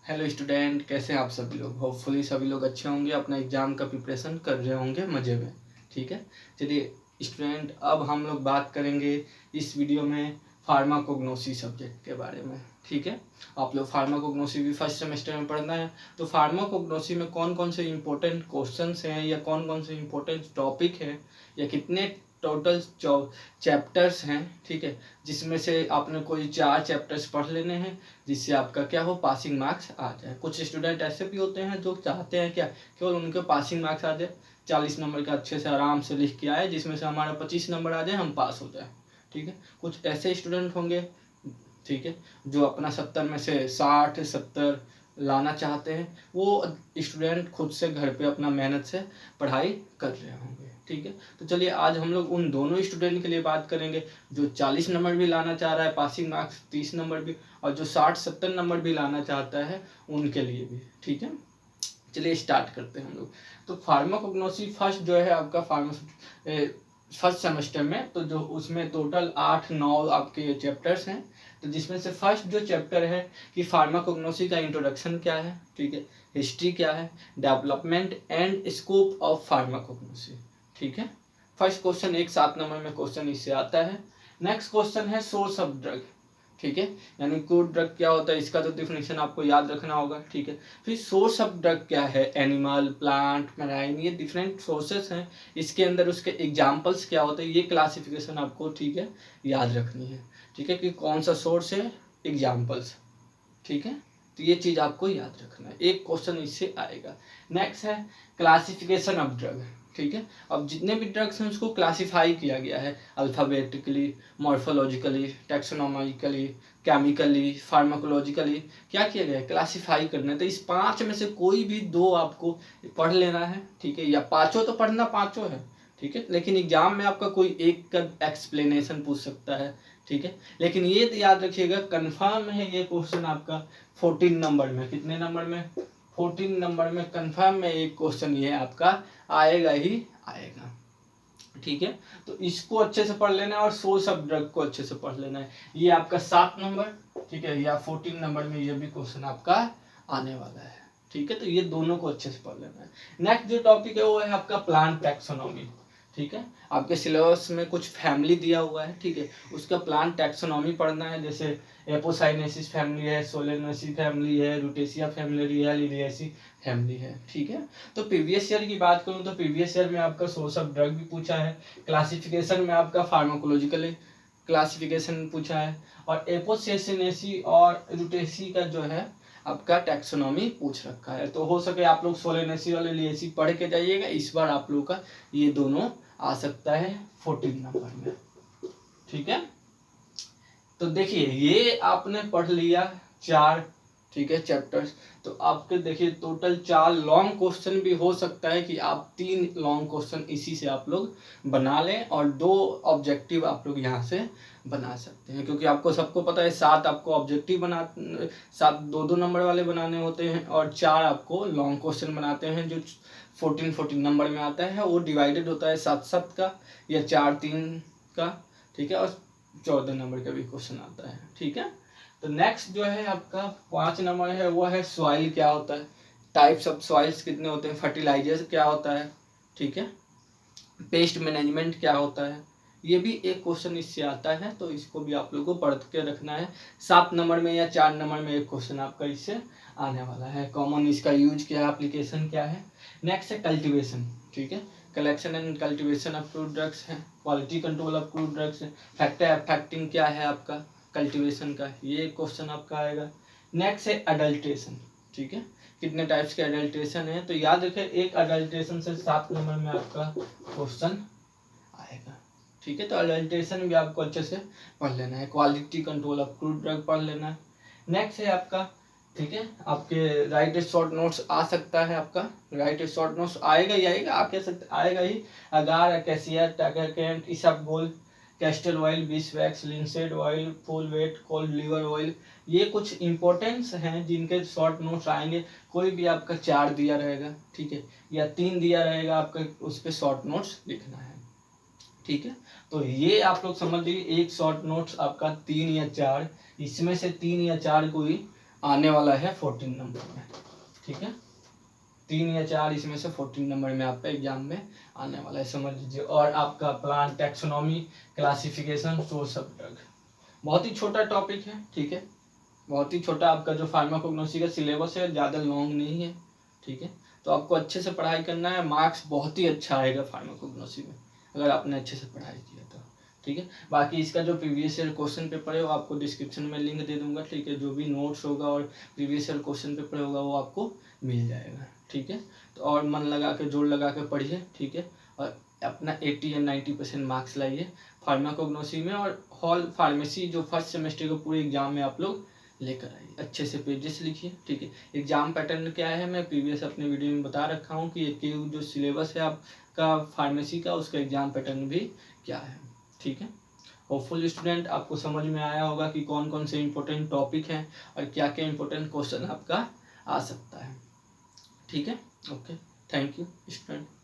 Hello student, कैसे हैं आप सभी लोग। होपफुली सभी लोग अच्छे होंगे, अपना एग्ज़ाम का प्रिपरेशन कर रहे होंगे मज़े में। ठीक है, चलिए स्टूडेंट, अब हम लोग बात करेंगे इस वीडियो में फार्माकोग्नोसी सब्जेक्ट के बारे में। ठीक है, आप लोग फार्माकोग्नोसी भी फर्स्ट सेमेस्टर में पढ़ना है। तो फार्माकोग्नोसी में कौन कौन से इंपॉर्टेंट क्वेश्चंस हैं या कौन कौन से इंपॉर्टेंट टॉपिक हैं या कितने टोटल चैप्टर्स हैं, ठीक है, जिसमें से आपने कोई 4 चैप्टर्स पढ़ लेने हैं जिससे आपका क्या हो, पासिंग मार्क्स आ जाए। कुछ स्टूडेंट ऐसे भी होते हैं जो चाहते हैं क्या, केवल उनके पासिंग मार्क्स आ जाए, 40 नंबर का अच्छे से आराम से लिख के आए जिसमें से हमारा 25 नंबर आ जाए, हम पास हो जाए। ठीक है, कुछ ऐसे स्टूडेंट होंगे, ठीक है, जो अपना 70 में से 60-70 लाना चाहते हैं। वो स्टूडेंट खुद से घर पे अपना मेहनत से पढ़ाई कर रहे होंगे। ठीक है, तो चलिए आज हम लोग उन दोनों स्टूडेंट के लिए बात करेंगे जो 40 नंबर भी लाना चाह रहा है, पासिंग मार्क्स 30 नंबर भी, और जो 60-70 नंबर भी लाना चाहता है उनके लिए भी। ठीक है, चलिए स्टार्ट करते हैं हम लोग। तो फार्माकोग्नोसी फर्स्ट जो है आपका फर्स्ट सेमेस्टर में, तो जो उसमें टोटल 8-9 आपके चैप्टर्स हैं। तो जिसमें से फर्स्ट जो चैप्टर है कि फार्माकोग्नोसी का इंट्रोडक्शन क्या है, ठीक है, हिस्ट्री क्या है, development and scope of pharmacognosy. ठीक है, फर्स्ट क्वेश्चन 7 नंबर में क्वेश्चन इससे आता है। नेक्स्ट क्वेश्चन है सोर्स ऑफ ड्रग। ठीक है, यानी कोड ड्रग क्या होता है, इसका तो डिफिनेशन आपको याद रखना होगा। ठीक है, फिर सोर्स ऑफ ड्रग क्या है, एनिमल, प्लांट, मैराइन, ये डिफरेंट सोर्सेस हैं। इसके अंदर उसके एग्जांपल्स क्या होते हैं, ये क्लासिफिकेशन आपको, ठीक है, याद रखनी है। ठीक है, कि कौन सा सोर्स है, एग्जांपल्स। ठीक है, तो ये चीज़ आपको याद रखना है, एक क्वेश्चन इससे आएगा। नेक्स्ट है क्लासिफिकेशन ऑफ ड्रग। ठीक है, अब जितने भी ड्रग्स हैं उसको क्लासिफाई किया गया है अल्फ़ाबेटिकली, मॉर्फोलॉजिकली, टैक्सोनॉमिकली, केमिकली, फार्माकोलॉजिकली। क्या किया गया है, क्लासिफाई करना है। तो इस 5 में से कोई भी 2 आपको पढ़ लेना है। ठीक है, या पाँचों तो पढ़ना, पाँचों है। ठीक है, लेकिन एग्जाम में आपका कोई एक का एक्सप्लेनेशन पूछ सकता है। ठीक है, लेकिन ये तो याद रखिएगा, कंफर्म है ये क्वेश्चन आपका 14 नंबर में, कितने नंबर में, 14 नंबर में कंफर्म में एक क्वेश्चन ये आपका आएगा ही आएगा। ठीक है, तो इसको अच्छे से पढ़ लेना है और सोर्स ऑफ ड्रग को अच्छे से पढ़ लेना है। ये आपका 7 नंबर, ठीक है, या 14 नंबर में ये भी क्वेश्चन आपका आने वाला है। ठीक है, तो ये दोनों को अच्छे से पढ़ लेना है। नेक्स्ट जो टॉपिक है वो है आपका प्लांट टैक्सोनॉमी। ठीक है, आपके सिलेबस में कुछ फैमिली दिया हुआ है। ठीक है, उसका प्लांट टैक्सोनॉमी पढ़ना है। जैसे एपोसाइनेसिस फैमिली है, सोलेनेसी फैमिली है, रूटेसिया फैमिली है, लिलिएसी फैमिली है। ठीक है, तो प्रीवियस ईयर की बात करूं तो प्रीवियस ईयर में आपका सोर्स ऑफ ड्रग भी पूछा है, क्लासिफिकेशन में आपका फार्माकोलॉजिकल क्लासिफिकेशन पूछा है, और एपोसाइनेसी और रूटेसी का जो है आपका टैक्सोनॉमी पूछ रखा है। तो हो सके आप लोग सोलेनेसी और लिलिएसी पढ़ के जाइएगा, इस बार आप लोगों का ये दोनों आ सकता है 14 नंबर में। ठीक है, तो देखिए ये आपने पढ़ लिया 4, ठीक है, चैप्टर्स। तो आपके देखिए टोटल 4 लॉन्ग क्वेश्चन भी हो सकता है कि आप 3 लॉन्ग क्वेश्चन इसी से आप लोग बना लें और 2 ऑब्जेक्टिव आप लोग यहाँ से बना सकते हैं, क्योंकि आपको सबको पता है 7 आपको ऑब्जेक्टिव 7 2-2 नंबर वाले बनाने होते हैं और 4 आपको लॉन्ग क्वेश्चन बनाते हैं जो 14 नंबर में आता है। वो डिवाइडेड होता है 7-7 का या 4-3 का। ठीक है, और 14 नंबर का भी क्वेश्चन आता है। ठीक है, तो नेक्स्ट जो है आपका 5 नंबर है, वो है सॉइल क्या होता है, टाइप्स ऑफ सॉइल्स कितने होते हैं, फर्टिलाइजर क्या होता है, ठीक है, पेस्ट मैनेजमेंट क्या होता है, ये भी एक क्वेश्चन इससे आता है। तो इसको भी आप लोगों को पढ़ के रखना है। 7 नंबर में या 4 नंबर में एक क्वेश्चन आपका इससे आने वाला है। कॉमन इसका यूज क्या है, एप्लीकेशन क्या है। नेक्स्ट है कल्टिवेशन। ठीक है, collection and cultivation of crude drugs है, quality control of crude drugs है, फैक्टर अफेक्टिंग क्या है आपका कल्टिवेशन का, ये क्वेश्चन आपका आएगा। नेक्स्ट है अडल्ट्रेशन। ठीक है, कितने टाइप्स के अडल्ट्रेशन है, तो याद रखें एक अडल्ट्रेशन से 7 नंबर में आपका क्वेश्चन आएगा। ठीक है, तो अडल्ट्रेशन भी आपको अच्छे से पढ़ लेना है। Quality control of crude drug पढ़ लेना है। नेक्स्ट है आपका, ठीक है, आपके राइट शॉर्ट नोट्स आ सकता है, आपका राइट शॉर्ट नोट्स आएगा ही आएगा, आके आएगा ही। Agar, cassia, tragacanth, isabgol, castor oil, beeswax, linseed oil, wool fat, cod liver oil, ये कुछ इंपॉर्टेंस हैं जिनके शॉर्ट नोट्स आएंगे। कोई भी आपका 4 दिया रहेगा, ठीक है, या 3 दिया रहेगा, आपका उस पर शॉर्ट नोट्स लिखना है। ठीक है, तो ये आप लोग समझ लीजिए एक शॉर्ट नोट्स आपका 3 या 4, इसमें से 3 या 4 कोई आने वाला है 14 नंबर में, ठीक है। 3 या 4 इसमें से 14 नंबर में आपका एग्जाम में आने वाला है, समझ लीजिए। और आपका plant taxonomy, classification, source of drug, बहुत ही छोटा टॉपिक है, ठीक है, बहुत ही छोटा। आपका जो फार्माकोग्नोसी का सिलेबस है ज़्यादा लॉन्ग नहीं है, ठीक है। तो आपको अच्छे से पढ़ाई करना है, मार्क्स बहुत ही अच्छा आएगा फार्माकोग्नोसी में अगर आपने अच्छे से पढ़ाई किया तो, ठीक है। बाकी इसका जो प्रीवियस ईयर क्वेश्चन पेपर है वो आपको डिस्क्रिप्शन में लिंक दे दूंगा, ठीक है। जो भी नोट्स होगा और प्रीवियस ईयर क्वेश्चन पेपर होगा वो आपको मिल जाएगा, ठीक है। तो और मन लगा के, जोर लगा के पढ़िए, ठीक है। और अपना 80 या 90% मार्क्स लाइए फार्माकोग्नोसी में। और हॉल फार्मेसी जो फर्स्ट सेमेस्टर के पूरे एग्जाम में आप लोग लेकर आइए, अच्छे से पेजेस लिखिए, ठीक है। एग्जाम पैटर्न क्या है मैं प्रीवियस अपने वीडियो में बता रखा हूँ कि जो सिलेबस है आपका फार्मेसी का, उसका एग्जाम पैटर्न भी क्या है, ठीक है। होपफुल स्टूडेंट आपको समझ में आया होगा कि कौन कौन से इंपॉर्टेंट टॉपिक हैं और क्या क्या इंपॉर्टेंट क्वेश्चन आपका आ सकता है, ठीक है। Okay, thank you student.